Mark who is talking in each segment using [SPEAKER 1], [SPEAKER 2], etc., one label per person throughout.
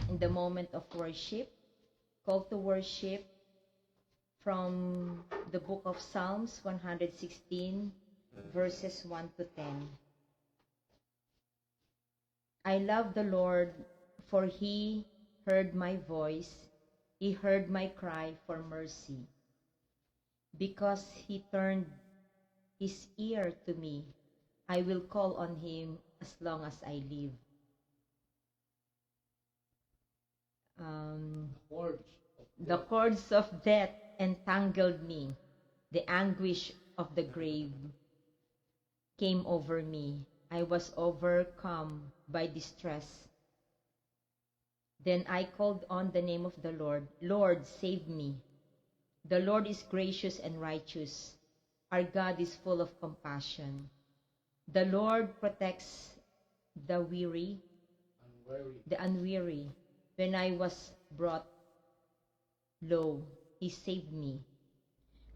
[SPEAKER 1] in the moment of worship, call to worship from the book of Psalms 116, verses 1 to 10. I love the Lord, for He heard my voice. He heard my cry for mercy. Because He turned His ear to me, I will call on Him as long as I live. The cords of death entangled me. The anguish of the grave came over me. I was overcome by distress. Then I called on the name of the Lord. Lord, save me. The Lord is gracious and righteous. Our God is full of compassion. The Lord protects the unweary. When I was brought low, He saved me.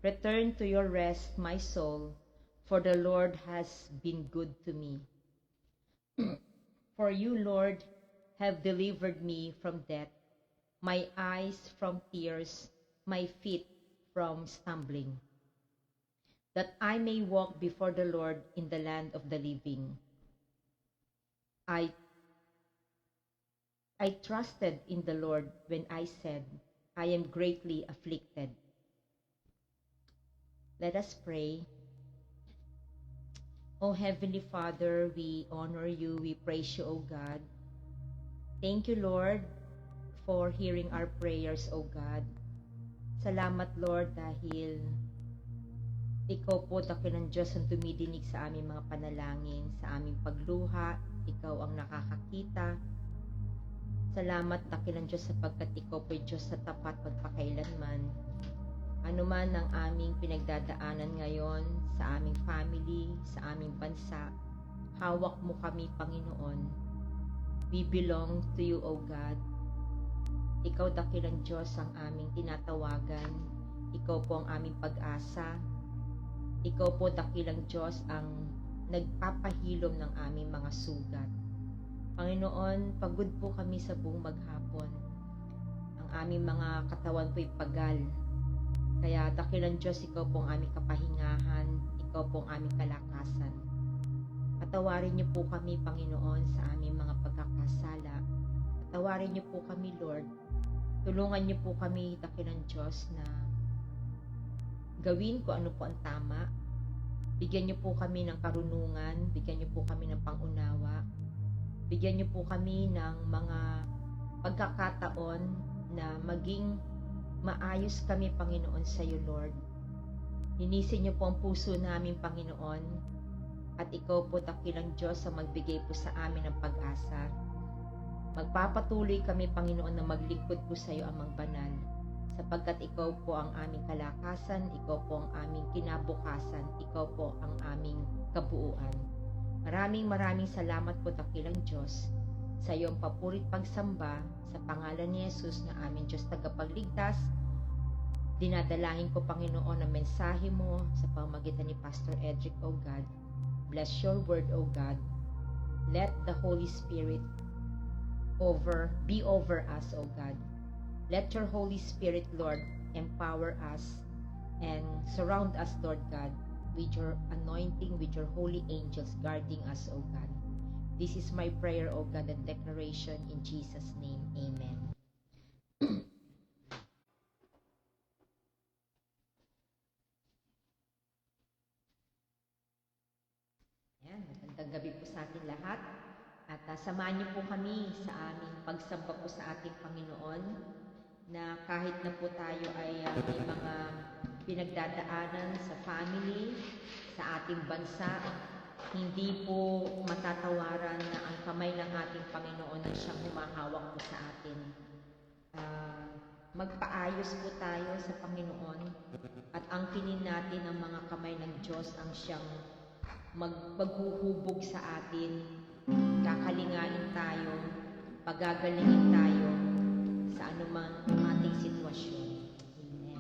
[SPEAKER 1] Return to your rest, my soul, for the Lord has been good to me. For you, Lord, have delivered me from death, my eyes from tears, my feet from stumbling, that I may walk before the Lord in the land of the living. I trusted in the Lord when I said, I am greatly afflicted. Let us pray. O Heavenly Father, we honor you, we praise you, O God. Thank you, Lord, for hearing our prayers, O God. Salamat, Lord, dahil Ikaw po, dakilang Diyos, ang tumidinig sa aming mga panalangin, sa aming pagluha. Ikaw ang nakakakita. Salamat, dakilang Diyos, sapagkat Ikaw po Diyos sa tapat magpakailanman. Ano man ang aming pinagdadaanan ngayon sa aming family, sa aming bansa, hawak mo kami, Panginoon. We belong to you, O God. Ikaw, dakilang Diyos, ang aming tinatawagan. Ikaw po ang aming pag-asa. Ikaw po, dakilang Diyos, ang nagpapahilom ng aming mga sugat. Panginoon, pagod po kami sa buong maghapon. Ang aming mga katawan po'y pagal. Kaya, dakilang Diyos, Ikaw po ang aming kapahingahan. Ikaw po ang aming kalakasan. Patawarin niyo po kami, Panginoon, sa aming mga pagkakasala. Patawarin niyo po kami, Lord. Tulungan niyo po kami, dakilang Diyos, na gawin ko ano po ang tama. Bigyan niyo po kami ng karunungan. Bigyan niyo po kami ng pangunawa. Bigyan niyo po kami ng mga pagkakataon na maging maayos kami, Panginoon, sa iyo, Lord. Linisin niyo po ang puso namin, Panginoon. At Ikaw po, dakilang Diyos, ang magbigay po sa amin ng pag-asa. Magpapatuloy kami, Panginoon, na maglingkod po sa iyo, Amang Banal, sapagkat Ikaw po ang aming kalakasan, Ikaw po ang aming kinabukasan, Ikaw po ang aming kabuuan. Maraming salamat po, dakilang Diyos, sa iyong papurit pagsamba, sa pangalan ni Jesus na aming Diyos tagapagligtas. Dinadalangin ko, Panginoon, ang mensahe mo sa pamamagitan ni Pastor Edric, O God. Bless your word, O God. Let the Holy Spirit be over us, O God. Let your Holy Spirit, Lord, empower us and surround us, Lord God, with your anointing, with your holy angels guarding us, O God. This is my prayer, O God, and declaration in Jesus' name. Amen. Ayan, magandang gabi po sa ating lahat. At samahan niyo po kami sa aming pagsamba po sa ating Panginoon, na kahit na po tayo ay may mga pinagdadaanan sa family, sa ating bansa, hindi po matatawaran na ang kamay ng ating Panginoon na siyang humahawak po sa atin. Magpaayos po tayo sa Panginoon at angkinin natin ang mga kamay ng Diyos ang siyang maghuhubog sa atin. Kakalinganin tayo, pagagalingin tayo sa anumang ating sitwasyon. Amen.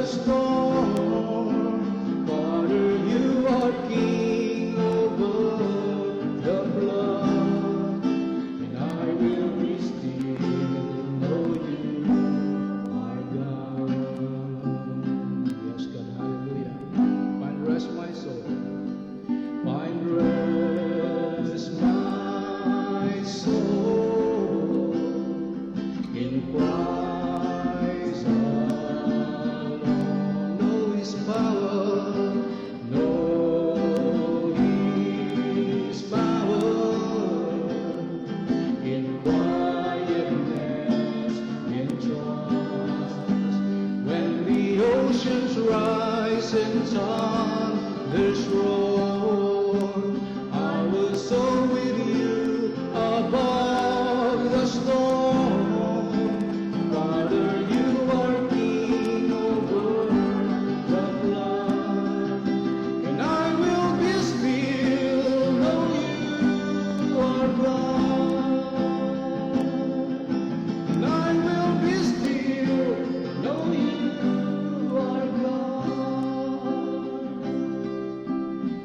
[SPEAKER 2] storm. Father, you are King over the flood, and I will be still, know you are God. Yes, God, hallelujah. Find rest, my soul. Find rest, my soul, in Christ alone. Know His power, know His power, in quietness, in trust. When the oceans rise and thunders roar, I will soar with you above the storm. Father, you are King over the flood, and I will be still, know you are God. And I will be still, know you are God.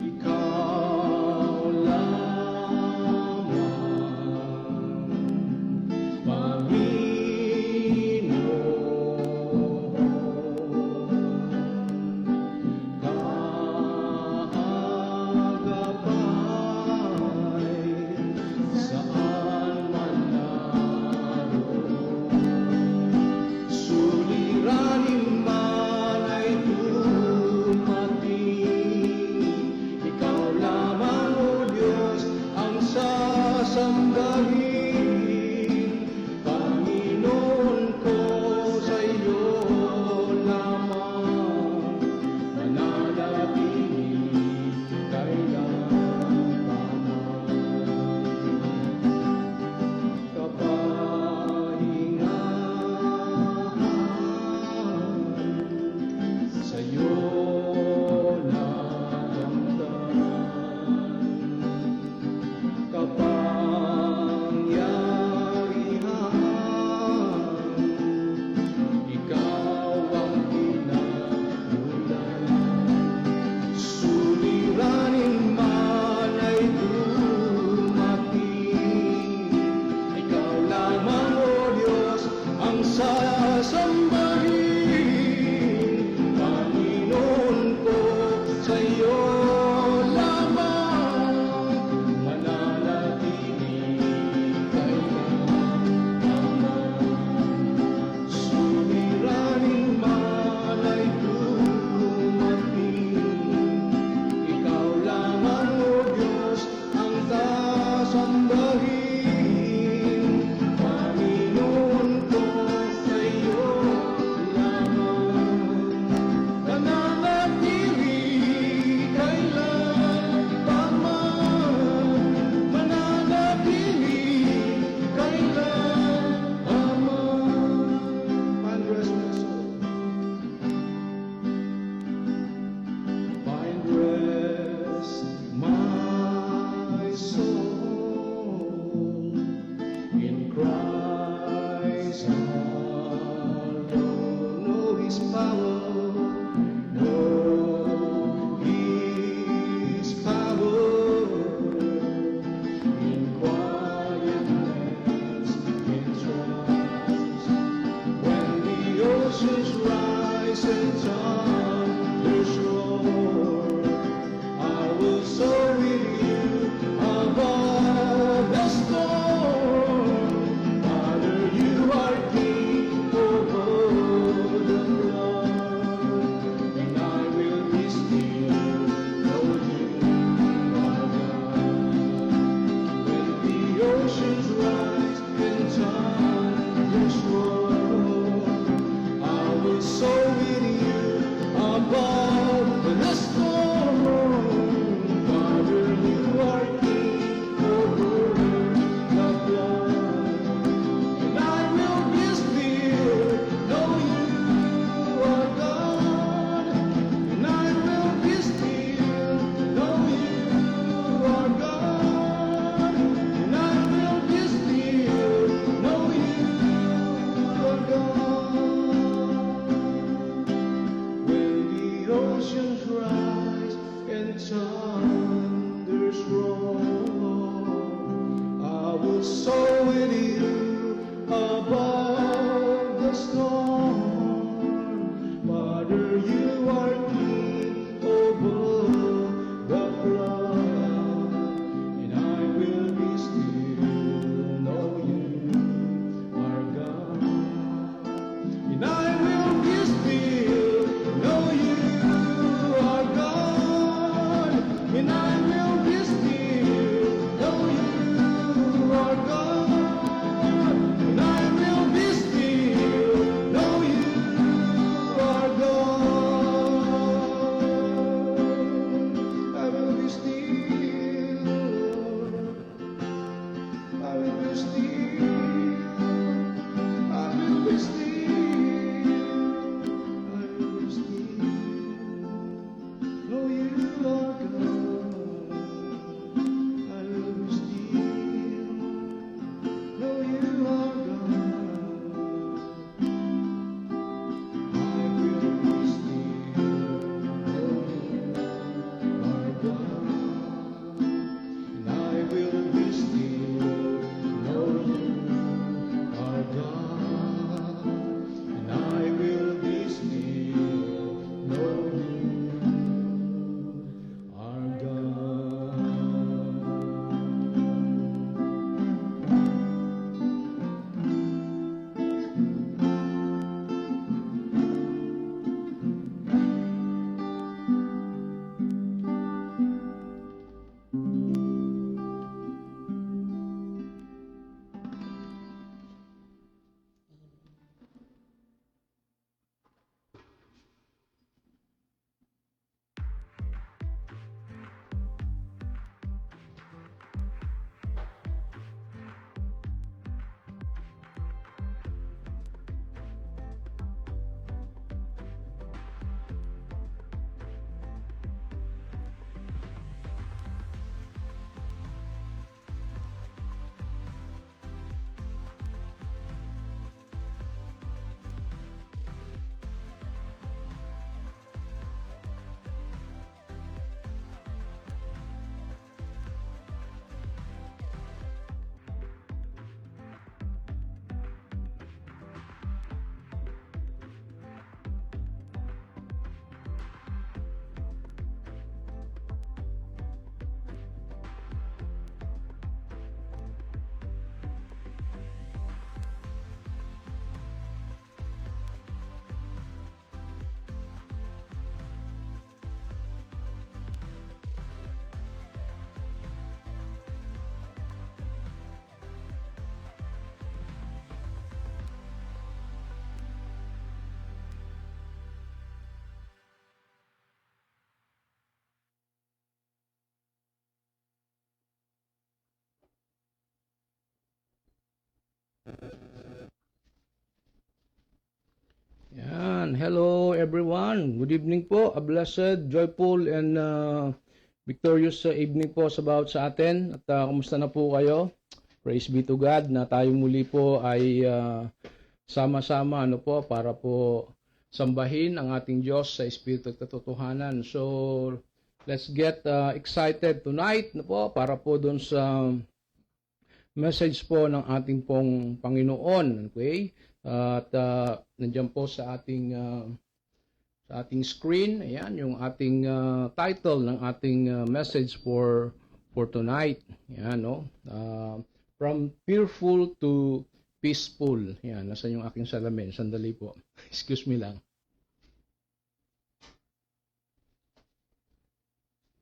[SPEAKER 2] Ikaw lamang, Panginoon, saan man naroon. Suliranin man ay dumating, Ikaw lamang, O Diyos, ang sasambahin. Panginoon ko, sa iyo lamang mananatili kailanman. Kapahingahan sa iyo nakamtan. Kapangyarihan, ikaw ang pinagmulan. Suliranin man ay dumating, Ikaw lamang, O Diyos, ang sasambahin. Panginoon ko, sa iyo lamang mananatili kailanman. Suliranin man ay dumating, Ikaw lamang, O Diyos, ang sasambahin. Panginoon ko, sa iyo lamang mananatili kailanman. Mananatili kailanman. Find rest, my soul. Find rest, my soul, in Christ alone. Know His power, know His power, in quietness, in trust. When the oceans rise and thunders roar, I will soar with you above the storm. Father, you are King over the flood, and I will be still, know you are God. When the oceans rise and thunders roar, I will soar with you above
[SPEAKER 3] Hello everyone. Good evening po. A blessed, joyful, and victorious evening po sa atin. At kumusta na po kayo? Praise be to God na tayo muli po ay sama-sama para po sambahin ang ating Diyos sa Espiritu at katotohanan. So, let's get excited tonight para po doon sa message po ng ating pong Panginoon. Okay? At nandiyan po sa ating screen, ayan, yung ating title ng ating message for tonight. Ayan, no? From fearful to peaceful. Ayan, nasa yung aking salamin. Sandali po. Excuse me lang.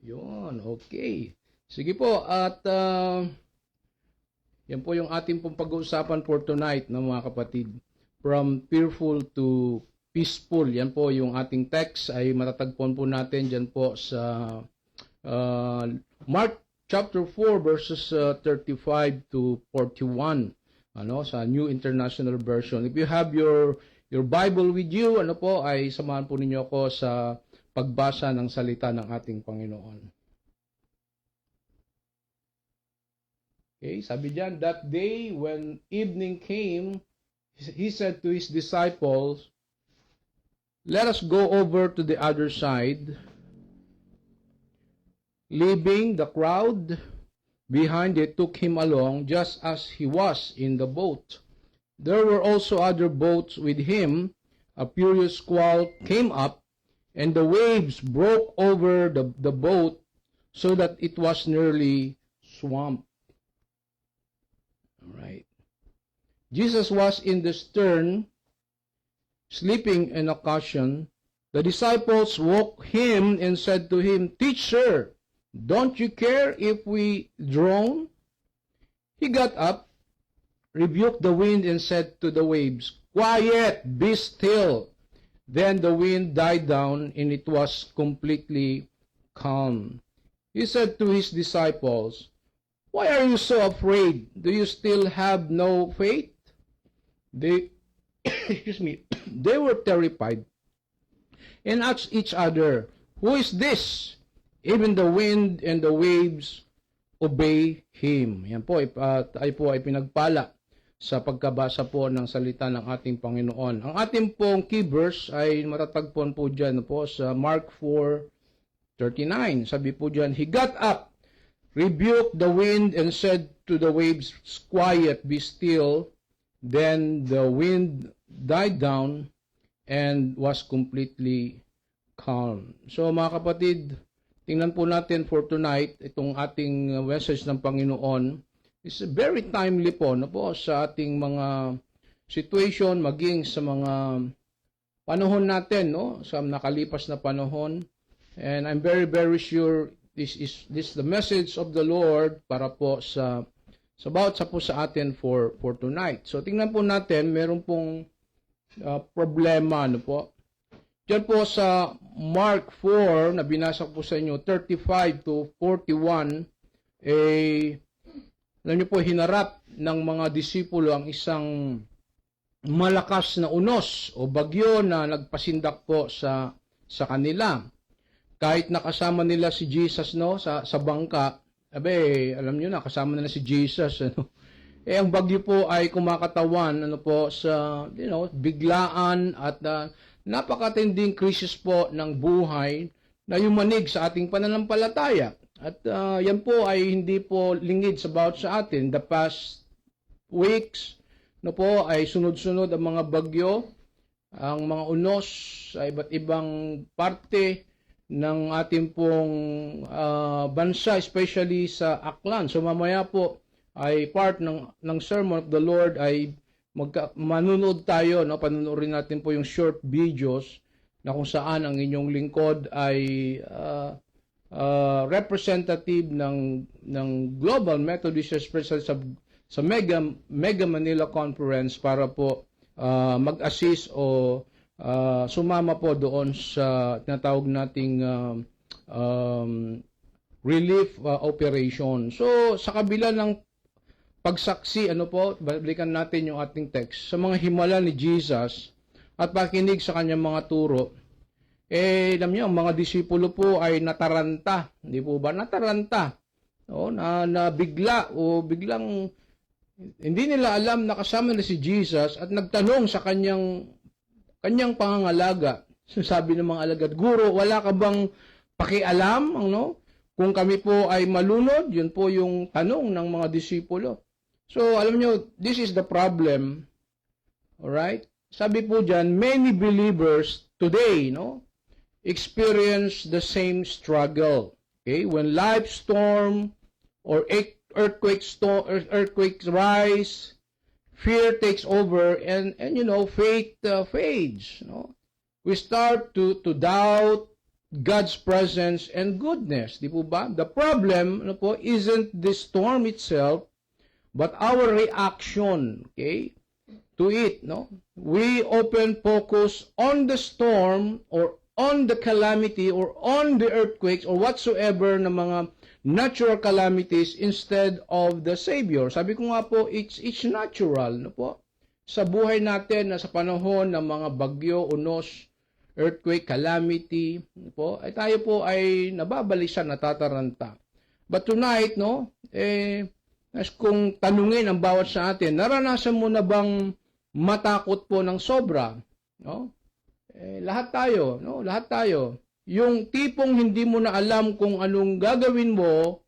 [SPEAKER 3] Yun, okay. Sige po, at yan po yung ating pong pag-uusapan for tonight, mga kapatid. From fearful to peaceful. Yan po yung ating text ay matatagpuan po natin dyan po sa Mark chapter 4 verses 35 to 41. Sa New International Version. If you have your Bible with you, ay samahan po ninyo ako sa pagbasa ng salita ng ating Panginoon. Okay, sabi diyan, that day when evening came, he said to his disciples, "Let us go over to the other side." Leaving the crowd behind, they took him along just as he was in the boat. There were also other boats with him. A furious squall came up, and the waves broke over the boat so that it was nearly swamped. All right. Jesus was in the stern, sleeping in a cushion. The disciples woke him and said to him, "Teacher, don't you care if we drown?" He got up, rebuked the wind, and said to the waves, "Quiet, be still." Then the wind died down, and it was completely calm. He said to his disciples, "Why are you so afraid? Do you still have no faith?" They they were terrified and asked each other, "Who is this? Even the wind and the waves obey him." Yan po, tayo po ay pinagpala sa pagkabasa po ng salita ng ating Panginoon. Ang ating pong key verse ay matatagpuan po dyan po sa Mark 4:39. Sabi po dyan, "He got up, rebuked the wind, and said to the waves, 'Quiet, be still.' Then the wind died down and was completely calm." So mga kapatid, tingnan po natin for tonight, itong ating message ng Panginoon is very timely po, sa ating mga situation, maging sa mga panahon natin, sa nakalipas na panahon. And I'm very, very sure this is the message of the Lord para po sa atin for tonight. So tingnan po natin, meron pong problema, Diyan po sa Mark 4, na binasa ko sa inyo, 35 to 41, alam niyo po, hinarap ng mga disipulo ang isang malakas na unos o bagyo na nagpasindak po sa kanila. Kahit nakasama nila si Jesus sa bangka, alam niyo na, kasama nila si Jesus, ang bagyo po ay kumakatawan sa biglaan at napakatinding krisis po ng buhay na yumanig sa ating pananampalataya. At yan po ay hindi po lingid sa atin. The past weeks ay sunod-sunod ang mga bagyo, ang mga unos sa iba't ibang parte ng ating pong bansa, especially sa Aklan. So mamaya po ay part ng Sermon of the Lord ay manunod tayo, panunurin natin po yung short videos na kung saan ang inyong lingkod ay representative ng Global Methodist Church sa Mega Manila Conference para po mag-assist o sumama po doon sa tinatawag nating relief operation. So sa kabila ng pagsaksi, balikan natin yung ating text. Sa mga himala ni Jesus, at pakinig sa kanyang mga turo, alam niyo, ang mga disipulo po ay nataranta. Hindi po ba? Nataranta. No? Na bigla o biglang hindi nila alam na kasama na si Jesus at nagtanong sa kanyang pangangalaga. Sabi ng mga alagad, Guro, wala ka bang pakialam? Ano? Kung kami po ay malunod, yun po yung tanong ng mga disipulo. So, alam niyo, this is the problem. Alright? Sabi po dyan, many believers today, no, experience the same struggle. Okay? When life storm or earthquakes rise, fear takes over, and you know, faith fades. No? We start to doubt God's presence and goodness. Di po ba? The problem, ano po, isn't the storm itself, but our reaction, okay, to it. No? We often focus on the storm or on the calamity or on the earthquakes or whatsoever na mga natural calamities instead of the Savior. Sabi ko nga po, it's natural, no po? Sa buhay natin na sa panahon ng mga bagyo, unos, earthquake, calamity, no po, ay tayo po ay nababalisan, natataranta. But tonight, no, kung tanungin ang bawat sa atin, naranasan mo na bang matakot po ng sobra? No? Lahat tayo, no? Lahat tayo. Yung tipong hindi mo na alam kung anong gagawin mo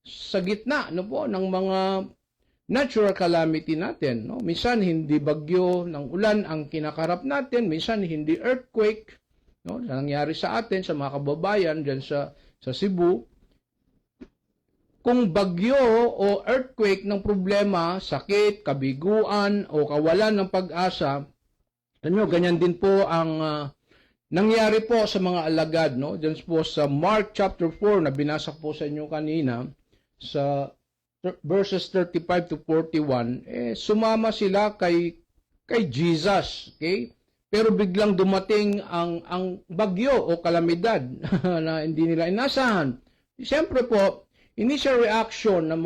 [SPEAKER 3] sa gitna, no po, ng mga natural calamity natin, no? Minsan hindi bagyo ng ulan ang kinakarap natin, minsan hindi earthquake, no? Nangyari sa atin, sa mga kababayan diyan sa Cebu. Kung bagyo o earthquake ng problema, sakit, kabiguan o kawalan ng pag-asa, ganyan din po ang nangyari po sa mga alagad, no? Diyan po sa Mark chapter 4 na binasa po sa inyo kanina, sa verses 35 to 41, sumama sila kay Jesus, okay? Pero biglang dumating ang bagyo o kalamidad na hindi nila inasahan. Siyempre po, initial reaction ng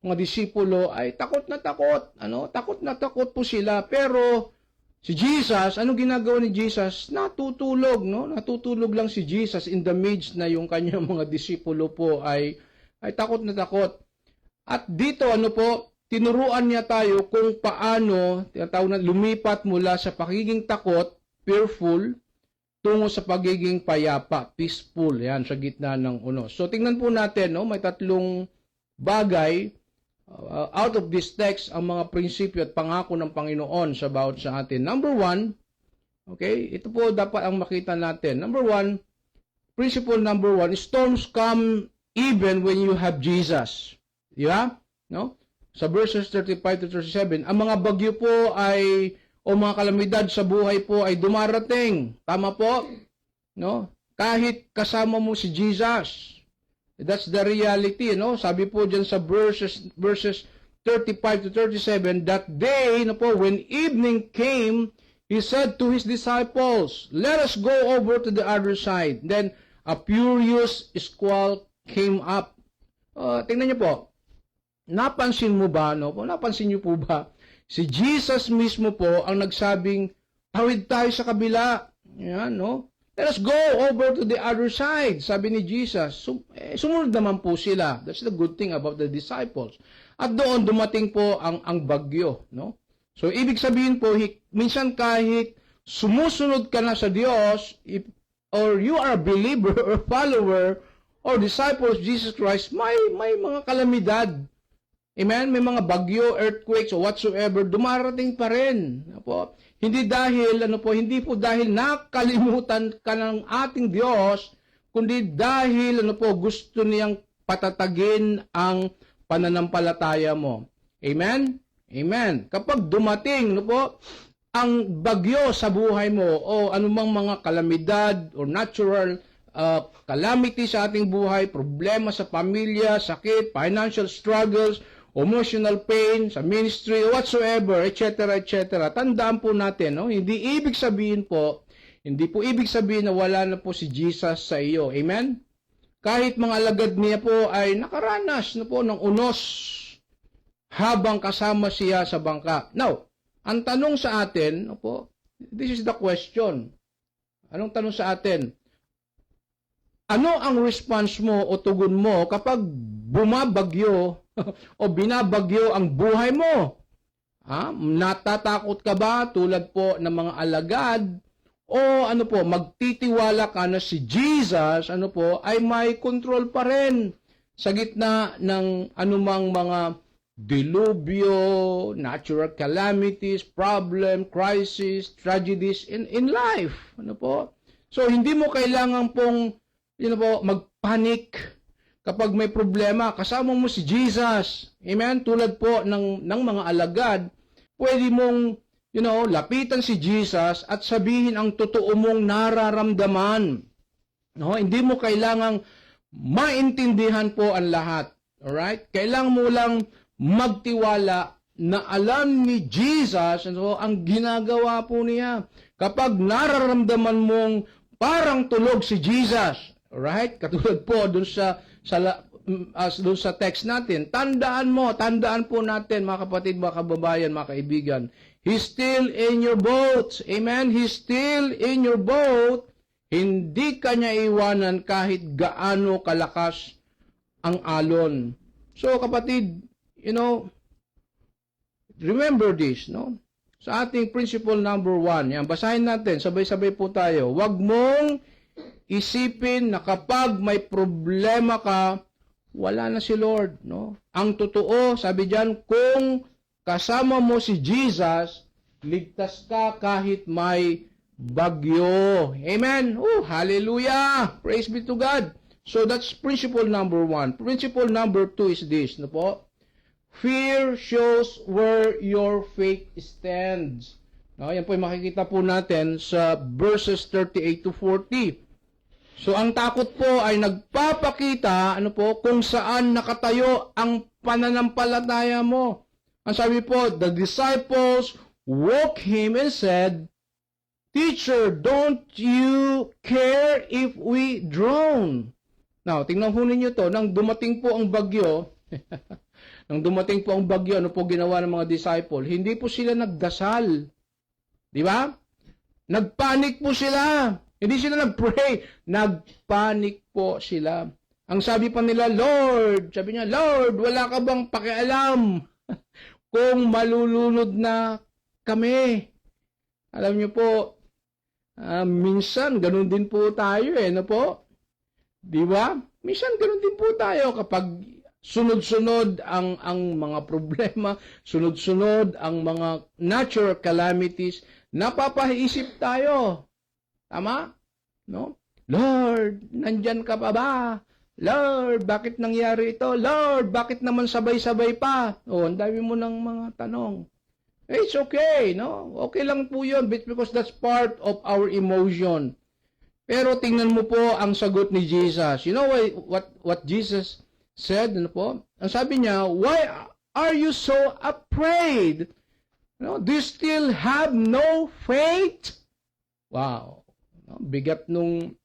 [SPEAKER 3] mga disipulo ay takot na takot, ano? Takot na takot po sila, pero si Jesus, anong ginagawa ni Jesus? Natutulog, no? Natutulog lang si Jesus in the midst na yung kanyang mga disipulo po ay takot na takot. At dito, ano po, tinuruan niya tayo kung paano, tinatawag na lumipat mula sa pagiging takot, fearful, tungo sa pagiging payapa, peaceful, yan, sa gitna ng unos. So, tingnan po natin, no? May tatlong bagay out of this text ang mga prinsipyo at pangako ng Panginoon sa bawat sa atin. Number 1, okay, ito po dapat ang makita natin. Number 1, principle number 1, storms come even when you have Jesus. Yeah? No? Sa verses 35 to 37, ang mga bagyo po ay o mga kalamidad sa buhay po ay dumarating. Tama po? No? Kahit kasama mo si Jesus. That's the reality, no? Sabi po diyan sa verses 35 to 37, that day, no po, when evening came, he said to his disciples, "Let us go over to the other side." Then a furious squall came up. Tingnan niyo po. Napansin mo ba, no? Napansin niyo po ba? Si Jesus mismo po ang nagsabing, tawid tayo sa kabila. Yan, no? Let us go over to the other side, sabi ni Jesus. Sumunod naman po sila. That's the good thing about the disciples. At doon dumating po ang bagyo, no? So, ibig sabihin po, minsan kahit sumusunod ka na sa Diyos, or you are a believer or follower or disciple of Jesus Christ, may mga kalamidad. Amen? May mga bagyo, earthquakes, or whatsoever, dumarating pa rin. Po? Hindi po dahil nakalimutan ka ng ating Diyos, kundi dahil gusto niyang patatagin ang pananampalataya mo. Amen? Amen. Kapag dumating, ang bagyo sa buhay mo o anumang mga kalamidad or natural calamity sa ating buhay, problema sa pamilya, sakit, financial struggles, emotional pain, sa ministry, whatsoever, etc., etc. Tandaan po natin, no? Hindi po ibig sabihin na wala na po si Jesus sa iyo. Amen? Kahit mga alagad niya po ay nakaranas na po ng unos habang kasama siya sa bangka. Now, ang tanong sa atin, This is the question. Anong tanong sa atin? Ano ang response mo o tugon mo kapag bumabagyo o binabagyo ang buhay mo? Natatakot ka ba tulad po ng mga alagad? O magtitiwala ka na si Jesus, ay may control pa rin sa gitna ng anumang mga dilubyo, natural calamities, problem, crisis, tragedies in life. So, hindi mo kailangan pong magpanik kapag may problema. Kasama mo si Jesus. Amen? Tulad po ng mga alagad, pwede mong lapitan si Jesus at sabihin ang totoo mong nararamdaman. Hindi mo kailangang maintindihan po ang lahat. Alright? Kailangan mo lang magtiwala na alam ni Jesus ang ginagawa po niya. Kapag nararamdaman mong parang tulog si Jesus, alright? Katulad po dun sa text natin, tandaan po natin, mga kapatid, mga kababayan, mga kaibigan, He's still in your boat. Amen? He's still in your boat. Hindi ka niya iwanan kahit gaano kalakas ang alon. So, kapatid, remember this, Sa ating principle number 1, yan, basahin natin, sabay-sabay po tayo. Huwag mong isipin na kapag may problema ka, wala na si Lord, Ang totoo, sabi diyan, kung kasama mo si Jesus, ligtas ka kahit may bagyo. Amen? Hallelujah! Praise be to God. So that's principle number 1. Principle number 2 is this, Fear shows where your faith stands. Yan po yung makikita po natin sa verses 38 to 40. So ang takot po ay nagpapakita kung saan nakatayo ang pananampalataya mo. Ang sabi po, the disciples woke him and said, Teacher, don't you care if we drown? Now, tingnan po ninyo to, nang dumating po ang bagyo, ano po ginawa ng mga disciple? Hindi po sila nagdasal. Di ba? Nagpanik po sila. Hindi sila nagpray. Nagpanik po sila. Ang sabi pa nila, Lord, wala ka bang pakialam kung malulunod na kami? Alam niyo po, minsan ganun din po tayo Di ba? Minsan ganun din po tayo kapag sunod-sunod ang mga problema, sunod-sunod ang mga natural calamities, napapaisip tayo. Tama? Lord, nandyan ka pa ba? Lord, bakit nangyari ito? Lord, bakit naman sabay-sabay pa? Ang dami mo ng mga tanong. It's okay, Okay lang po yun because that's part of our emotion. Pero tingnan mo po ang sagot ni Jesus. You know what Jesus said, Ang sabi niya, why are you so afraid? Do you still have no faith? Wow. Bigat nung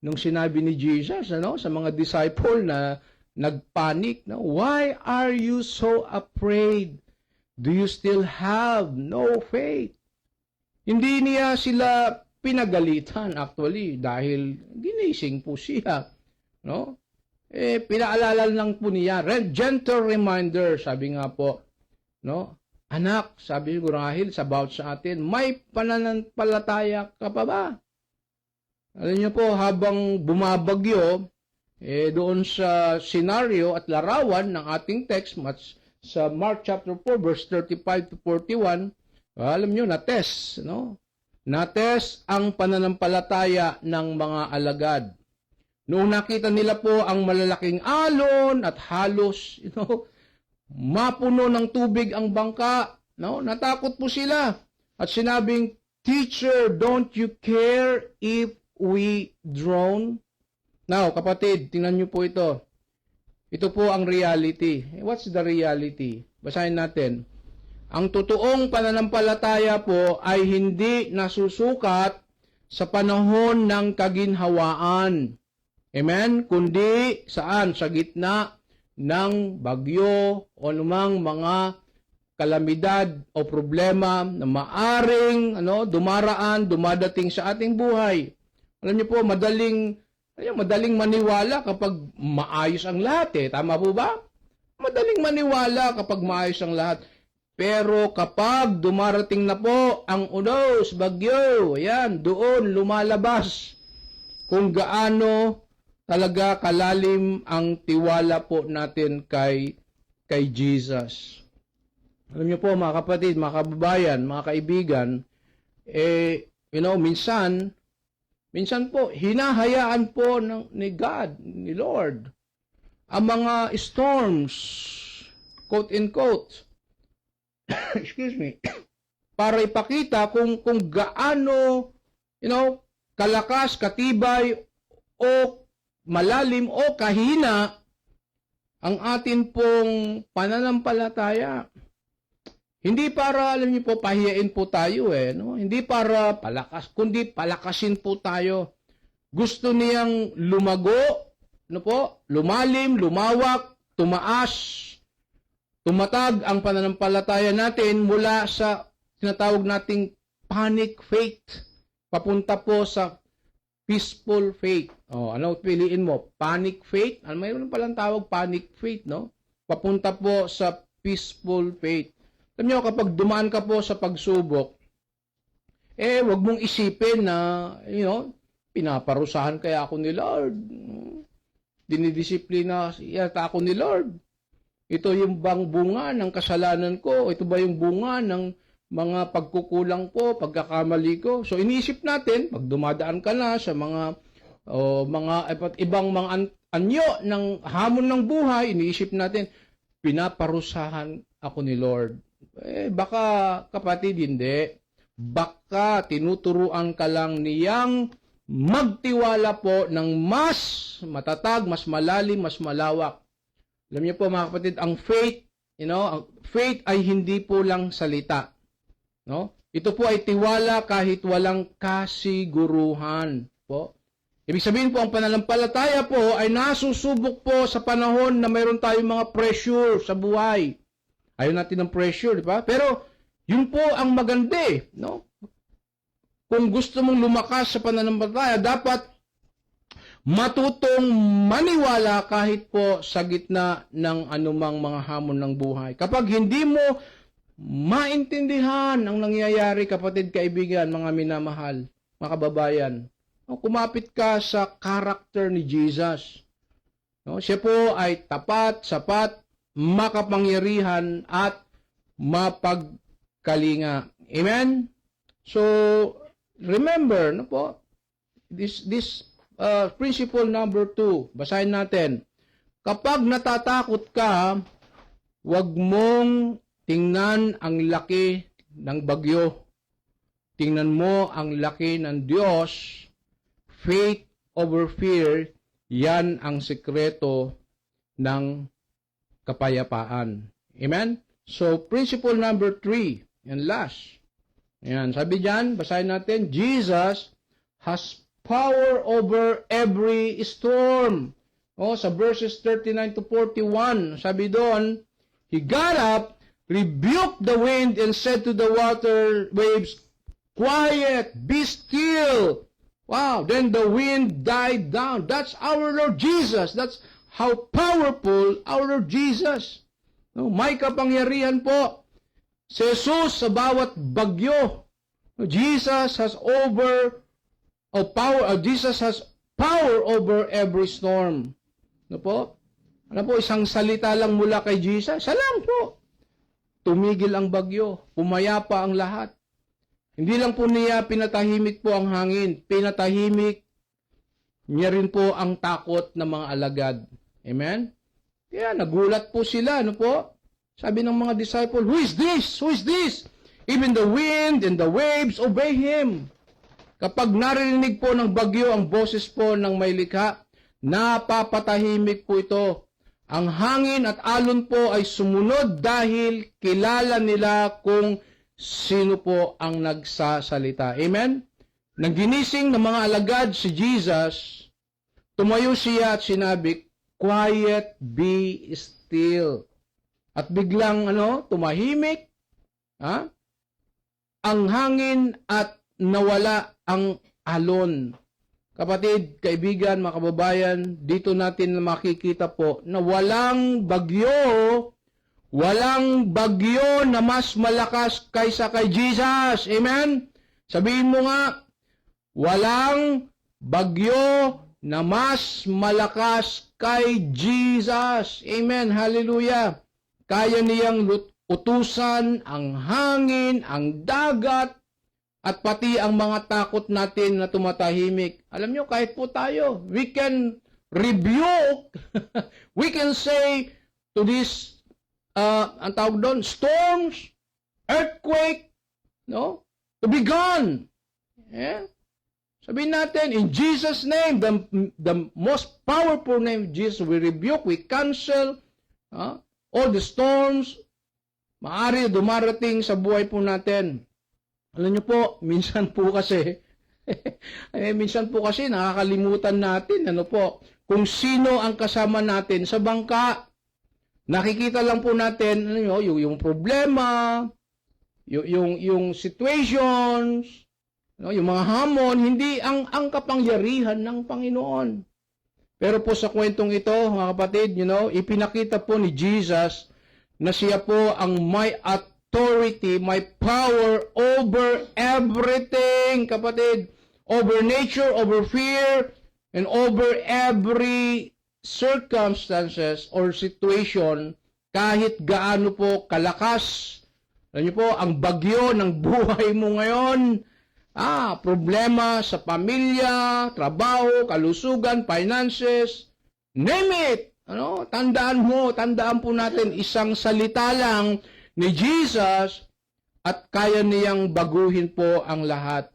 [SPEAKER 3] sinabi ni Jesus, sa mga disciple na nagpanik, why are you so afraid? Do you still have no faith? Hindi niya sila pinagalitan actually dahil ginising po siya, pinaalala lang po niya, gentle reminder, sabi nga po, anak, sabi ko rahil about sa atin, may pananampalataya ka pa ba? Alam niyo po, habang bumabagyo, doon sa scenario at larawan ng ating text, sa Mark chapter 4, verse 35 to 41, alam niyo, na-test, na-test ang pananampalataya ng mga alagad. Noong nakita nila po ang malalaking alon at halos, mapuno ng tubig ang bangka, natakot po sila. At sinabing, Teacher, don't you care if we drown? Now, kapatid, tingnan niyo po ito. Ito po ang reality. What's the reality? Basahin natin. Ang totoong pananampalataya po ay hindi nasusukat sa panahon ng kaginhawaan. Amen? Kundi saan? Sa gitna ng bagyo o lumang mga kalamidad o problema na maaring dumadating sa ating buhay. Alam niyo po, madaling maniwala kapag maayos ang lahat Tama po ba? Madaling maniwala kapag maayos ang lahat. Pero kapag dumarating na po ang unos, bagyo, ayan, doon lumalabas kung gaano talaga kalalim ang tiwala po natin kay Jesus. Alam niyo po mga kapatid, mga kababayan, mga kaibigan, minsan po, hinahayaan po ni God, ni Lord, ang mga storms, quote and quote, excuse me, para ipakita kung gaano, kalakas, katibay, o malalim, o kahina ang atin pong pananampalataya. Hindi para, alam niyo po, pahiyain po tayo Hindi para kundi palakasin po tayo. Gusto niyang lumago, lumalim, lumawak, tumaas, tumatag ang pananampalataya natin mula sa tinatawag nating panic faith papunta po sa peaceful faith. Ano piliin mo? Panic faith? Mayroon palang tawag panic faith, Papunta po sa peaceful faith. Alam niyo, kapag dumaan ka po sa pagsubok, wag mong isipin na, pinaparusahan kaya ako ni Lord. Dinidisiplina yata ako ni Lord. Ito yung bang bunga ng kasalanan ko? Ito ba yung bunga ng mga pagkukulang ko, pagkakamali ko? So, iniisip natin, pag dumadaan ka na sa mga ibang mga anyo ng hamon ng buhay, iniisip natin, pinaparusahan ako ni Lord. Baka kapatid, hindi. Baka tinuturuan ka lang niyang magtiwala po ng mas matatag, mas malalim, mas malawak. Alam niyo po mga kapatid, ang faith, ang faith ay hindi po lang salita. Ito po ay tiwala kahit walang kasiguruhan po. Ibig sabihin po, ang pananampalataya po ay nasusubok po sa panahon na mayroon tayong mga pressure sa buhay. Ayaw natin ng pressure, di ba? Pero, yun po ang maganda Kung gusto mong lumakas sa pananampalataya, dapat matutong maniwala kahit po sa gitna ng anumang mga hamon ng buhay. Kapag hindi mo maintindihan ang nangyayari, kapatid, kaibigan, mga minamahal, mga kababayan, kumapit ka sa karakter ni Jesus. Siya po ay tapat, sapat, makapangyarihan at mapagkalinga. Amen? So, remember, this principle number 2, basahin natin. Kapag natatakot ka, wag mong tingnan ang laki ng bagyo. Tingnan mo ang laki ng Diyos. Faith over fear, yan ang sekreto ng kapayapaan. Amen? So, principle number 3, and last. Ayan, sabi diyan, basahin natin, Jesus has power over every storm. Sa verses 39 to 41, sabi doon, He got up, rebuked the wind, and said to the water waves, Quiet, be still. Wow, then the wind died down. That's our Lord Jesus. That's how powerful our Lord Jesus. May kapangyarihan po si Jesus sa bawat bagyo. Jesus has power over every storm. Isang salita lang mula kay Jesus. Salam po. Tumigil ang bagyo. Pumayapa ang lahat. Hindi lang po niya pinatahimik po ang hangin. Pinatahimik niya rin po ang takot ng mga alagad. Amen? Kaya nagulat po sila. Sabi ng mga disciple, Who is this? Who is this? Even the wind and the waves obey Him. Kapag narinig po ng bagyo ang boses po ng may likha, napapatahimik po ito. Ang hangin at alon po ay sumunod dahil kilala nila kung sino po ang nagsasalita. Amen? Nang ginising ng mga alagad si Jesus, tumayo siya at sinabi, Quiet, be still. at biglang tumahimik, ang hangin at nawala ang alon. Kapatid, kaibigan, mga kababayan, dito natin makikita po na walang bagyo na mas malakas kaysa kay Jesus. Amen? Sabihin mo nga, walang bagyo na mas malakas kay Jesus. Amen. Hallelujah. Kaya niyang utusan ang hangin, ang dagat, at pati ang mga takot natin na tumatahimik. Alam nyo, kahit po tayo, we can rebuke, we can say to this, ang tawag doon, storms, earthquake, to be gone. Yeah? Sabihin natin, in Jesus' name, the most powerful name of Jesus, we rebuke, we cancel all the storms, maaari dumarating sa buhay po natin. Alam niyo po, minsan po kasi nakakalimutan natin, kung sino ang kasama natin sa bangka. Nakikita lang po natin, yung problema, yung situations, yung mga hamon, hindi ang kapangyarihan ng Panginoon. Pero po sa kwentong ito, mga kapatid, ipinakita po ni Jesus na siya po ang may authority, may power over everything, kapatid. Over nature, over fear, and over every circumstances or situation, kahit gaano po kalakas. Alam niyo po, ang bagyo ng buhay mo ngayon, problema sa pamilya, trabaho, kalusugan, finances, name it. Tandaan po natin, isang salita lang ni Jesus at kaya niyang baguhin po ang lahat.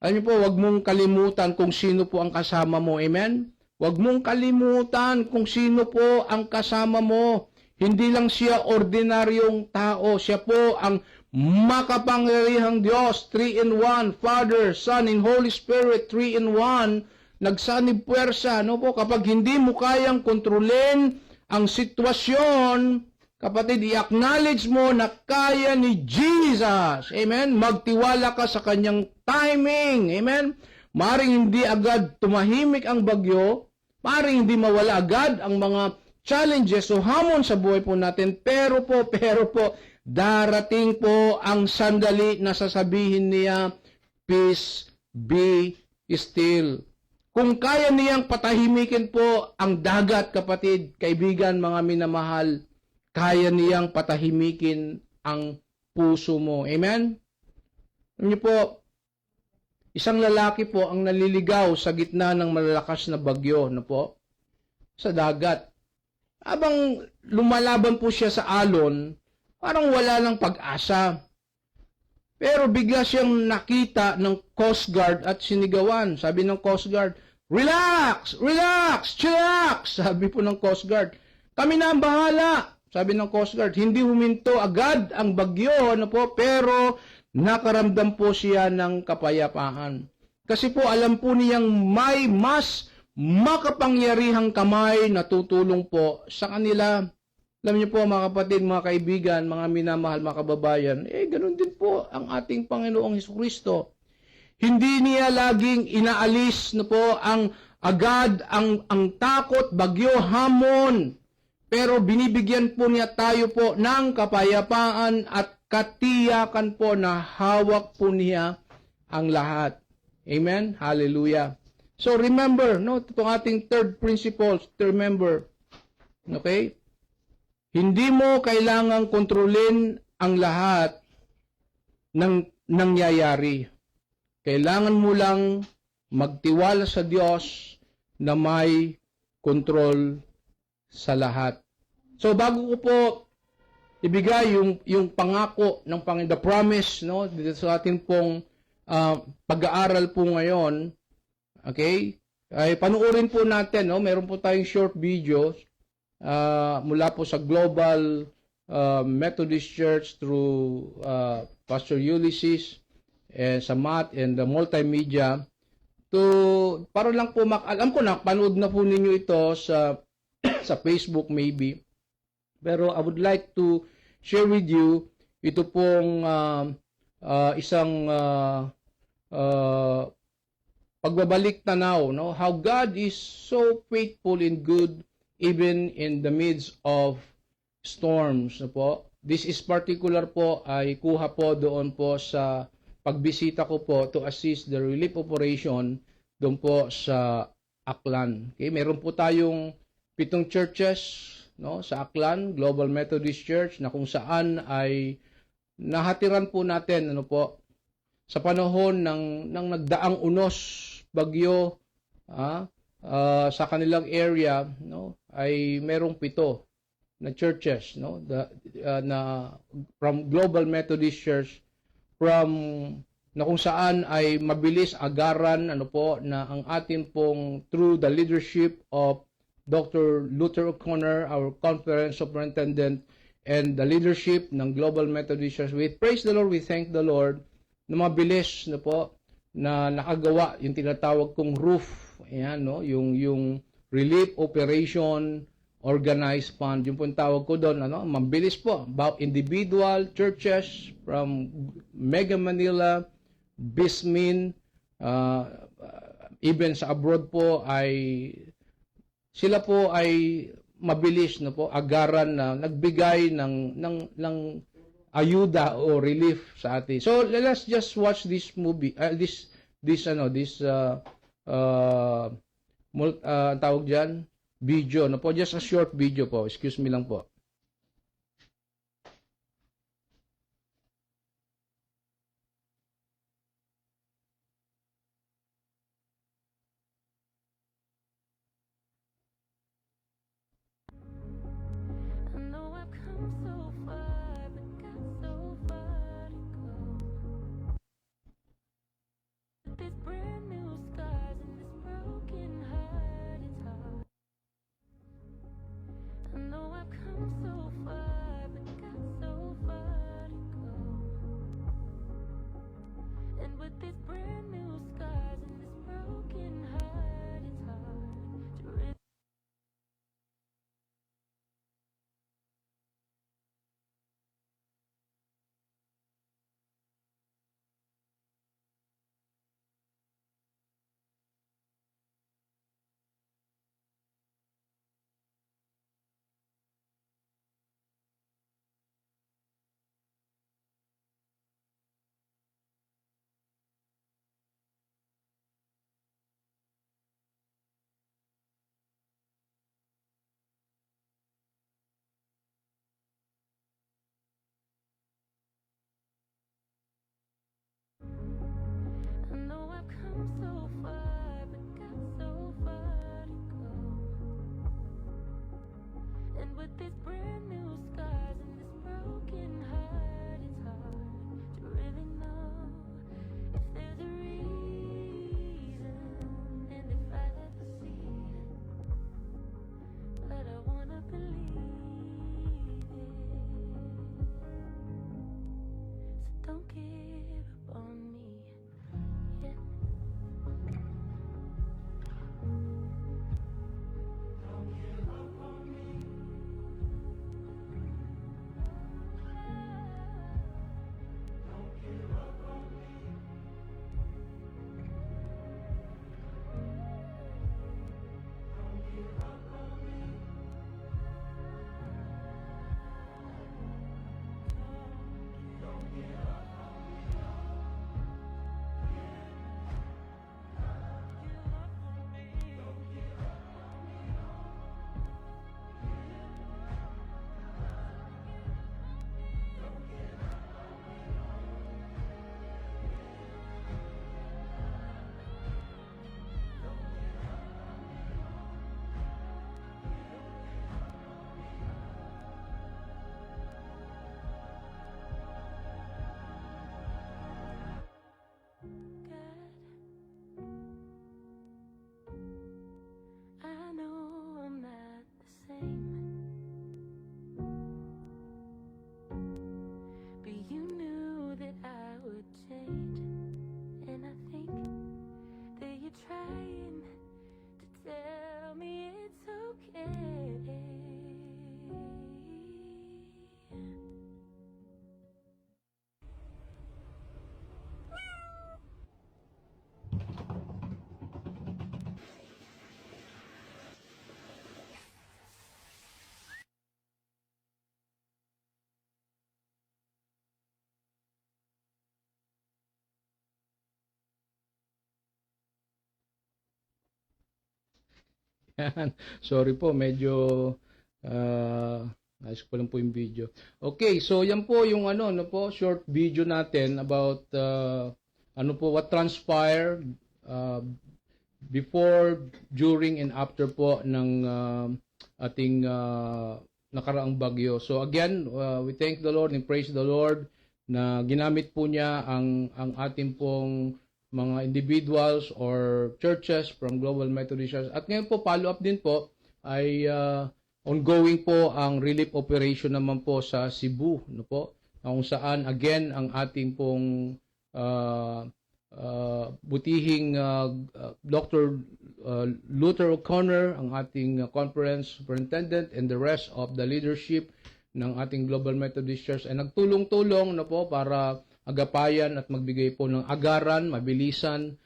[SPEAKER 3] Alam niyo po, huwag mong kalimutan kung sino po ang kasama mo. Amen? Huwag mong kalimutan kung sino po ang kasama mo. Hindi lang siya ordinaryong tao. Siya po ang makapangyarihang Diyos, 3-in-1, Father, Son, and Holy Spirit, 3-in-1, nagsanib puwersa. Kapag hindi mo kayang kontrolin ang sitwasyon, kapatid, i-acknowledge mo na kaya ni Jesus. Amen? Magtiwala ka sa kanyang timing. Amen? Maring hindi agad tumahimik ang bagyo, maring hindi mawala agad ang mga challenges o hamon sa buhay po natin, pero po, darating po ang sandali na sasabihin niya, peace be still. Kung kaya niyang patahimikin po ang dagat, kapatid, kaibigan, mga minamahal, kaya niyang patahimikin ang puso mo. Amen? Alam niyo po, isang lalaki po ang naliligaw sa gitna ng malalakas na bagyo sa dagat. Habang lumalaban po siya sa alon, parang wala ng pag-asa. Pero bigla siyang nakita ng Coast Guard at sinigawan. Sabi ng Coast Guard, relax, chillax. Sabi po ng Coast Guard, kami na ang bahala. Sabi ng Coast Guard, hindi huminto agad ang bagyo, pero nakaramdam po siya ng kapayapaan. Kasi po alam po niyang may mas makapangyarihang kamay na tutulong po sa kanila. Alam niyo po, mga kapatid, mga kaibigan, mga minamahal, mga kababayan, ganun din po ang ating Panginoong Hesukristo. Hindi niya laging inaalis ang takot, bagyo, hamon. Pero binibigyan po niya tayo po ng kapayapaan at katiyakan po na hawak po niya ang lahat. Amen? Hallelujah. So remember, itong ating third principle to remember. Okay? Hindi mo kailangang kontrolin ang lahat ng nangyayari. Kailangan mo lang magtiwala sa Diyos na may control sa lahat. So bago ko po ibigay yung pangako ng Panginoon, the promise, dito sa ating pong pag-aaral po ngayon, okay? Ay panuorin po natin, meron po tayong short videos mula po sa Global Methodist Church through Pastor Ulysses sa Matt and the multimedia para lang po alam ko na panood na po ninyo ito sa Facebook maybe. Pero I would like to share with you ito pong isang pagbabalik tanaw, no? How God is so faithful and good even in the midst of storms, no po. This is particular po ay kuha po doon po sa pagbisita ko po to assist the relief operation doon po sa Aklan. Okay, meron po tayong 7 churches, no, sa Aklan, Global Methodist Church, na kung saan ay nahatiran po natin, ano po, sa panahon ng nagdaang unos, bagyo, sa kanilang area, no, ay merong 7 na churches, no, na from Global Methodist Church, na kung saan ay mabilis agaran, ano po, na ang atin pong through the leadership of Dr. Luther O'Connor, our conference superintendent, and the leadership ng Global Methodist Church. We praise the Lord, we thank the Lord na mabilis na po na nakagawa yung tinatawag kong roof. Ayan, no? Yung relief operation organized fund. Yung pong tawag ko doon, ano? Mabilis po. About individual churches from Mega Manila, Bismin, even sa abroad po ay sila po ay mabilis na po agaran na nagbigay ng ayuda o relief sa atin. So let's just watch this movie, tawag diyan, video, no po, just a short video po. Excuse me lang po. Yan. Sorry po, medyo ayos ko lang po yung video. Okay, so yan po yung short video natin about what transpired before, during, and after po ng ating nakaraang bagyo. So again, we thank the Lord and praise the Lord na ginamit po niya ang ating pong mga individuals or churches from Global Methodist Church. At ngayon po, follow up din po ay ongoing po ang relief operation naman po sa Cebu, no po? Kung saan again ang ating pong butihing Dr. Luther O'Connor, ang ating conference superintendent, and the rest of the leadership ng ating Global Methodist Church ay nagtulong-tulong na po para agapayan at magbigay po ng agaran, mabilisan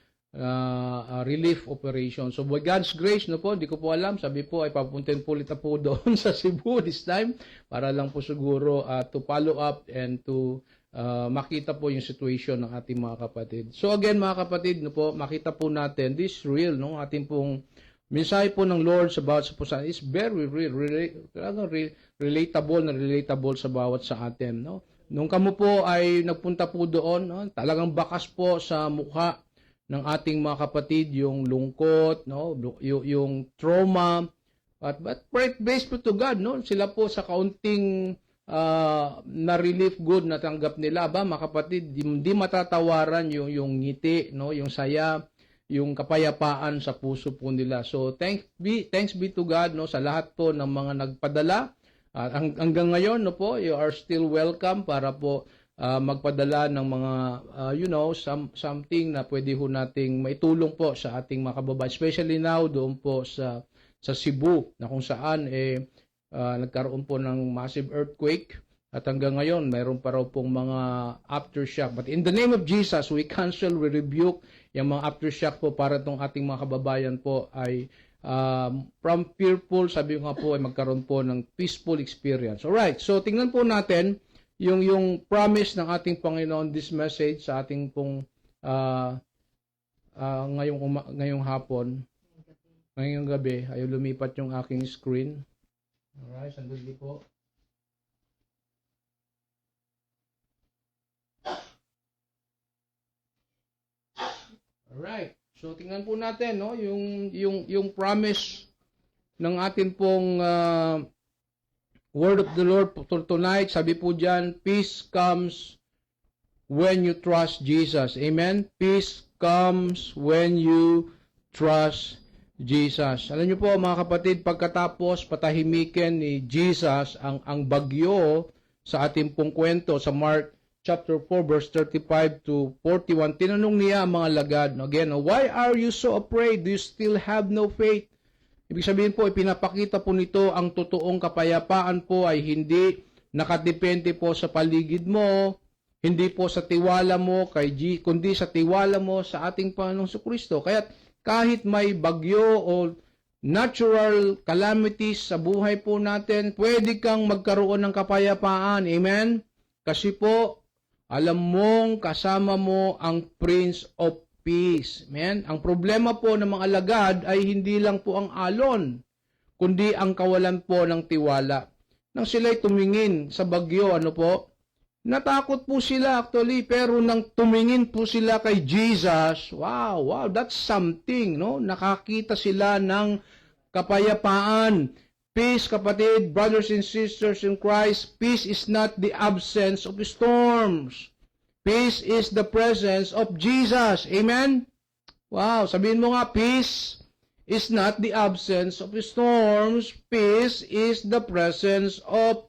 [SPEAKER 3] relief operation. So by God's grace, no po, di ko po alam, sabi po ay papuntin po ulit po doon sa Cebu this time para lang po siguro to follow up and to makita po yung situation ng ating mga kapatid. So again mga kapatid, no po, makita po natin this real, no, ating pong mensahe po ng Lord about sa pusan is very real, relatable sa bawat sa atin, no. Nung kamo po ay nagpunta po doon, no, talagang bakas po sa mukha ng ating mga kapatid yung lungkot, no, yung trauma, but praise be to God, no, sila po sa kaunting na relief good na tanggap nila, mga kapatid, di matatawaran yung ngiti, no, yung saya, yung kapayapaan sa puso po nila. So thanks be to God, no, sa lahat po ng mga nagpadala. Hanggang ngayon, no po, you are still welcome para po magpadala ng mga something na pwede ho nating maitulong po sa ating mga kababayan, especially now doon po sa Cebu, na kung saan nagkaroon po ng massive earthquake at hanggang ngayon mayroon pa raw pong mga aftershock. But in the name of Jesus, we cancel, we rebuke yung mga aftershock po para itong ating mga kababayan po ay from fearful, sabi ko nga po, ay magkaroon po ng peaceful experience. Alright, so tingnan po natin yung promise ng ating Panginoon, this message sa ating pong ngayong hapon, ngayong gabi. Ayaw lumipat yung aking screen. Alright, sandali po. Alright, so tingnan po natin, no, yung promise ng ating pong word of the Lord tonight. Sabi po diyan, peace comes when you trust Jesus. Amen? Peace comes when you trust Jesus. Alam niyo po mga kapatid, pagkatapos patahimikin ni Jesus ang bagyo sa ating pong kwento sa Mark chapter 4 verse 35 to 41, tinanong niya ang mga lagad, again, why are you so afraid? Do you still have no faith? Ibig sabihin po, ipinapakita po nito ang totoong kapayapaan po ay hindi nakadepende po sa paligid mo, hindi po sa tiwala mo kundi sa tiwala mo sa ating Panginoong Kristo. Kaya kahit may bagyo o natural calamities sa buhay po natin, pwede kang magkaroon ng kapayapaan. Amen? Kasi po, alam mong kasama mo ang Prince of Peace. Amen? Ang problema po ng mga alagad ay hindi lang po ang alon, kundi ang kawalan po ng tiwala. Nang sila'y tumingin sa bagyo, natakot po sila actually, pero nang tumingin po sila kay Jesus, wow, that's something, no? Nakakita sila ng kapayapaan. Peace, kapatid, brothers and sisters in Christ, peace is not the absence of storms. Peace is the presence of Jesus. Amen? Wow, sabihin mo nga, peace is not the absence of storms. Peace is the presence of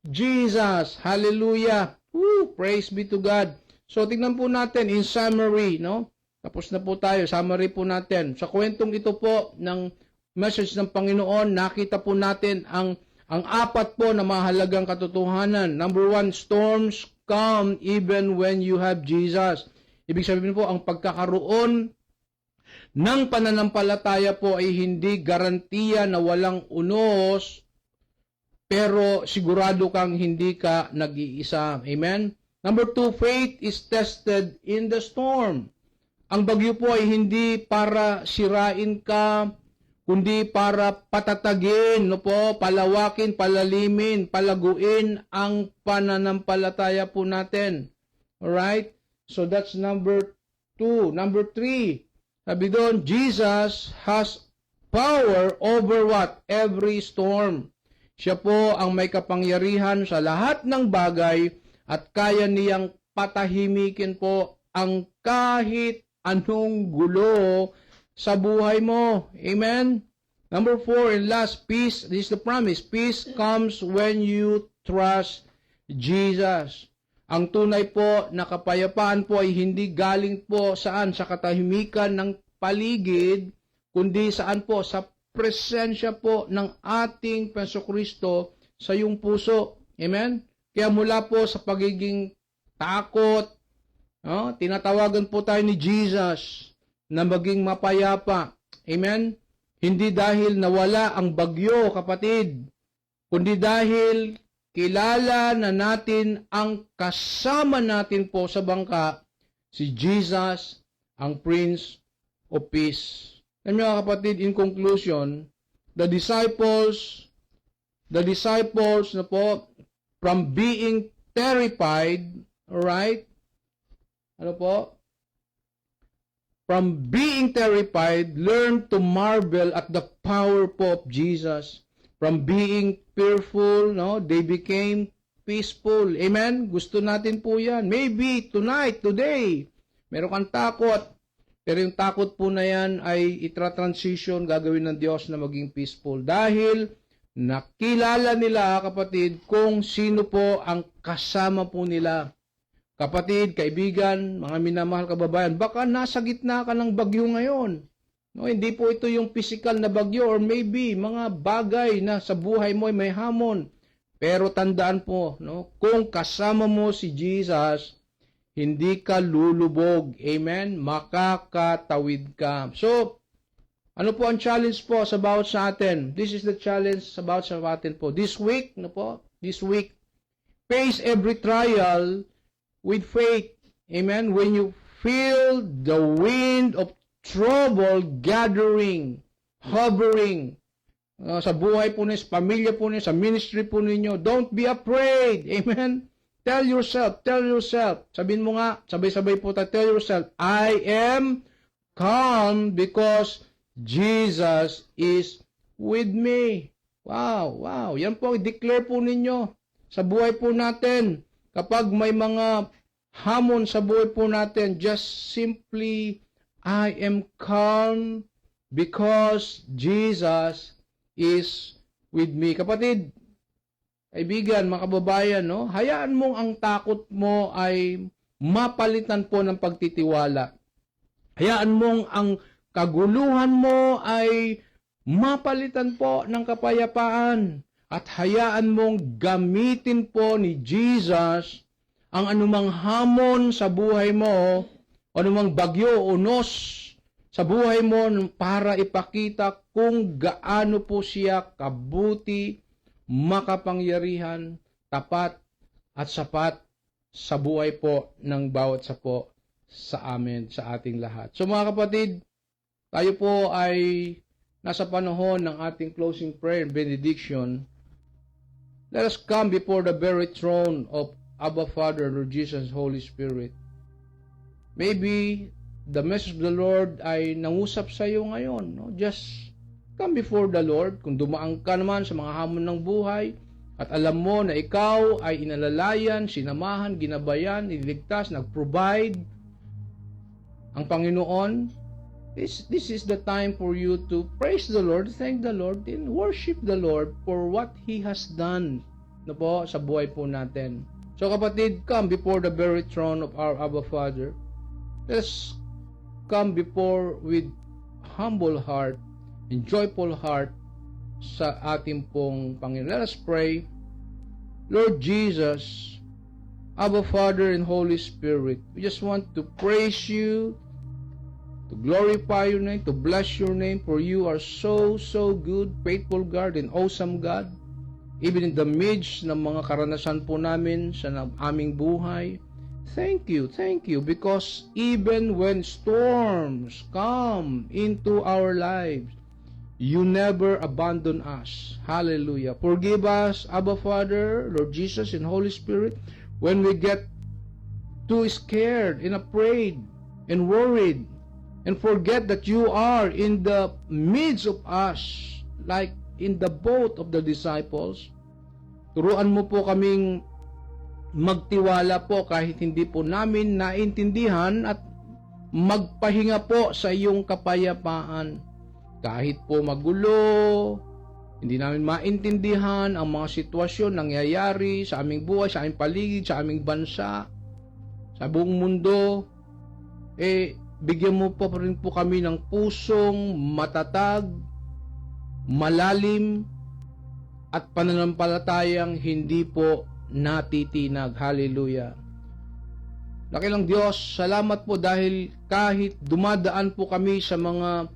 [SPEAKER 3] Jesus. Hallelujah. Woo, praise be to God. So, tingnan po natin in summary, no? Tapos na po tayo. Summary po natin. Sa kwentong ito po ng message ng Panginoon, nakita po natin ang apat po na mahalagang katotohanan. Number 1, storms come even when you have Jesus. Ibig sabihin po, ang pagkakaroon ng pananampalataya po ay hindi garantiya na walang unos, pero sigurado kang hindi ka nag-iisa. Amen? Number 2, faith is tested in the storm. Ang bagyo po ay hindi para sirain ka kundi para patatagin, no po, palawakin, palalimin, palaguin ang pananampalataya po natin. Alright? So that's number 2. Number 3, sabi doon, Jesus has power over what? Every storm. Siya po ang may kapangyarihan sa lahat ng bagay at kaya niyang patahimikin po ang kahit anong gulo sa buhay mo. Amen? Number 4 and last, peace. This is the promise. Peace comes when you trust Jesus. Ang tunay po na kapayapaan po ay hindi galing po saan? Sa katahimikan ng paligid, kundi saan po? Sa presensya po ng ating Jesucristo sa iyong puso. Amen? Kaya mula po sa pagiging takot, tinatawagan po tayo ni Jesus na maging mapayapa. Amen? Hindi dahil nawala ang bagyo, kapatid, kundi dahil kilala na natin ang kasama natin po sa bangka, si Jesus, ang Prince of Peace. And mga kapatid, in conclusion, the disciples na po, from being terrified, alright? Ano po? From being terrified, learn to marvel at the power po of Jesus. From being fearful, they became peaceful. Amen? Gusto natin po yan. Maybe tonight, today, meron kang takot. Pero yung takot po na yan ay itra-transition, gagawin ng Diyos na maging peaceful. Dahil nakilala nila, kapatid, kung sino po ang kasama po nila. Kapatid, kaibigan, mga minamahal kababayan, baka nasa gitna ka ng bagyo ngayon. Hindi po ito yung physical na bagyo or maybe mga bagay na sa buhay mo ay may hamon. Pero tandaan po, kung kasama mo si Jesus, hindi ka lulubog. Amen? Makakatawid ka. So, ano po ang challenge po sa bawat sa atin? This is the challenge sa bawat sa atin po. This week, This week, face every trial with faith. Amen? When you feel the wind of trouble gathering, hovering, sa buhay po ninyo, sa pamilya po ninyo, sa ministry po ninyo, don't be afraid. Amen? Tell yourself, sabihin mo nga, sabay-sabay po tayo, tell yourself, I am calm because Jesus is with me. Wow. Yan po, declare po ninyo sa buhay po natin. Kapag may mga hamon sa buhay po natin, just simply, I am calm because Jesus is with me. Kapatid, kaibigan, mga kababayan, hayaan mong ang takot mo ay mapalitan po ng pagtitiwala. Hayaan mong ang kaguluhan mo ay mapalitan po ng kapayapaan. At hayaan mong gamitin po ni Jesus ang anumang hamon sa buhay mo, anumang bagyo, unos sa buhay mo para ipakita kung gaano po siya kabuti, makapangyarihan, tapat at sapat sa buhay po ng bawat sapo sa amin, sa ating lahat. So mga kapatid, tayo po ay nasa panahon ng ating closing prayer and benediction. Let us come before the very throne of Abba Father, Lord Jesus, Holy Spirit. Maybe the message of the Lord ay nangusap sa iyo ngayon. Just come before the Lord. Kung dumaan ka naman sa mga hamon ng buhay at alam mo na ikaw ay inalalayan, sinamahan, ginabayan, iniligtas, nag-provide ang Panginoon, this is the time for you to praise the Lord, thank the Lord, and worship the Lord for what He has done sa buhay po natin. So kapatid, come before the very throne of our Abba Father. Let's come before with humble heart and joyful heart sa ating pong Panginoon. Let us pray. Lord Jesus, Abba Father and Holy Spirit, we just want to praise you, to glorify your name, to bless your name, for you are so good, faithful God and awesome God. Even in the midst ng mga karanasan po namin sa aming buhay, thank you, because even when storms come into our lives, You never abandon us. Hallelujah. Forgive us, Abba Father, Lord Jesus, and Holy Spirit, when we get too scared and afraid and worried and forget that you are in the midst of us, like in the boat of the disciples. Turuan mo po kaming magtiwala po kahit hindi po namin naintindihan at magpahinga po sa iyong kapayapaan. Kahit po magulo, hindi namin maintindihan ang mga sitwasyon nangyayari sa aming buhay, sa aming paligid, sa aming bansa, sa buong mundo, bigyan mo po rin po kami ng pusong matatag, malalim, at pananampalatayang hindi po natitinag. Hallelujah. Nakilang Diyos, salamat po dahil kahit dumadaan po kami sa mga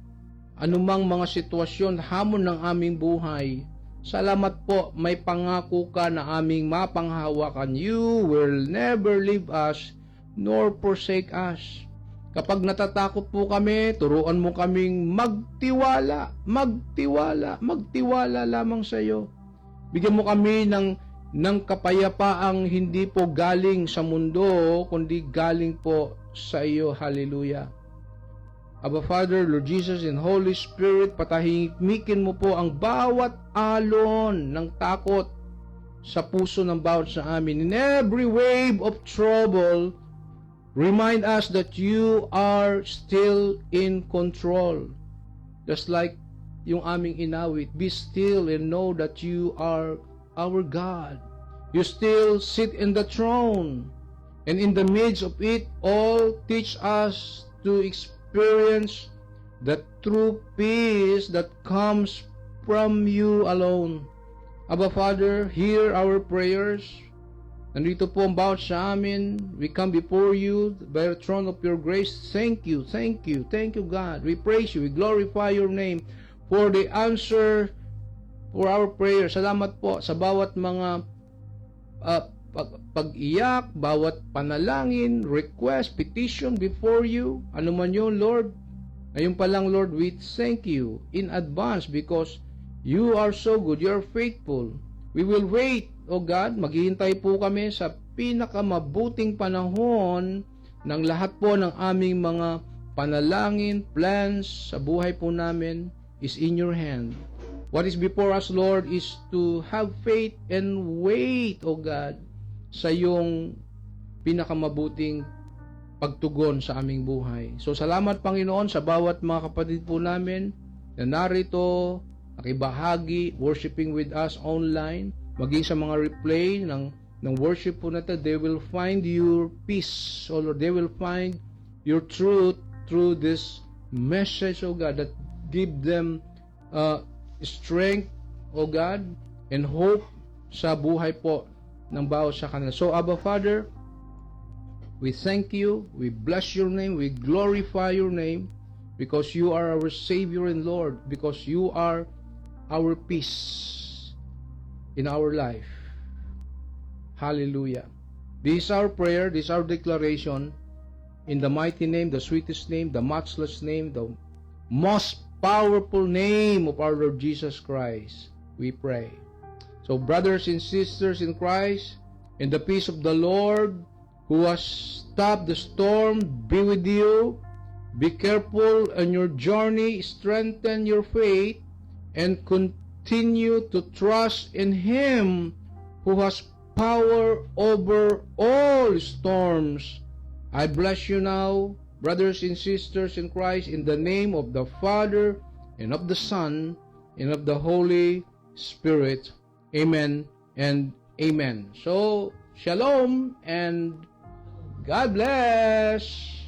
[SPEAKER 3] anumang mga sitwasyon, hamon ng aming buhay, salamat po, may pangako ka na aming mapanghawakan. You will never leave us nor forsake us. Kapag natatakot po kami, turuan mo kaming magtiwala lamang sa iyo. Bigyan mo kami ng kapayapaang hindi po galing sa mundo, kundi galing po sa iyo. Hallelujah. Abba Father, Lord Jesus, and Holy Spirit, patahimikin mo po ang bawat alon ng takot sa puso ng bawat sa amin. In every wave of trouble, remind us that you are still in control. Just like yung aming inawit, be still and know that you are our God. You still sit in the throne, and in the midst of it all, teach us to experience the true peace that comes from you alone. Abba Father, hear our prayers. Nandito po ang bawat sa amin. We come before you by the throne of your grace. Thank you God. We praise you, we glorify your name for the answer for our prayers. Salamat po sa bawat mga pag-iyak, bawat panalangin, request, petition before you. Ano man yun, Lord. Ngayon pa lang, Lord, we thank you in advance because you are so good, you are faithful. We will wait, O God. Maghihintay po kami sa pinakamabuting panahon ng lahat po ng aming mga panalangin, plans sa buhay po namin is in your hand. What is before us, Lord, is to have faith and wait, O God, sa iyong pinakamabuting pagtugon sa aming buhay. So, salamat, Panginoon, sa bawat mga kapatid po namin na narito, nakibahagi, worshiping with us online, maging sa mga replay ng worship po natin, they will find your peace, O Lord. They will find your truth through this message, O God, that give them strength, O God, and hope sa buhay po ng bawat sa kanila. So, Abba Father, we thank you, we bless your name, we glorify your name, because you are our Savior and Lord, because you are our peace in our life. Hallelujah. This is our prayer, this is our declaration, in the mighty name, the sweetest name, the matchless name, the most powerful name of our Lord Jesus Christ, we pray. So, brothers and sisters in Christ, in the peace of the Lord, who has stopped the storm, be with you. Be careful on your journey, strengthen your faith, and continue to trust in Him who has power over all storms. I bless you now, brothers and sisters in Christ, in the name of the Father, and of the Son, and of the Holy Spirit. Amen and amen. So, shalom and God bless.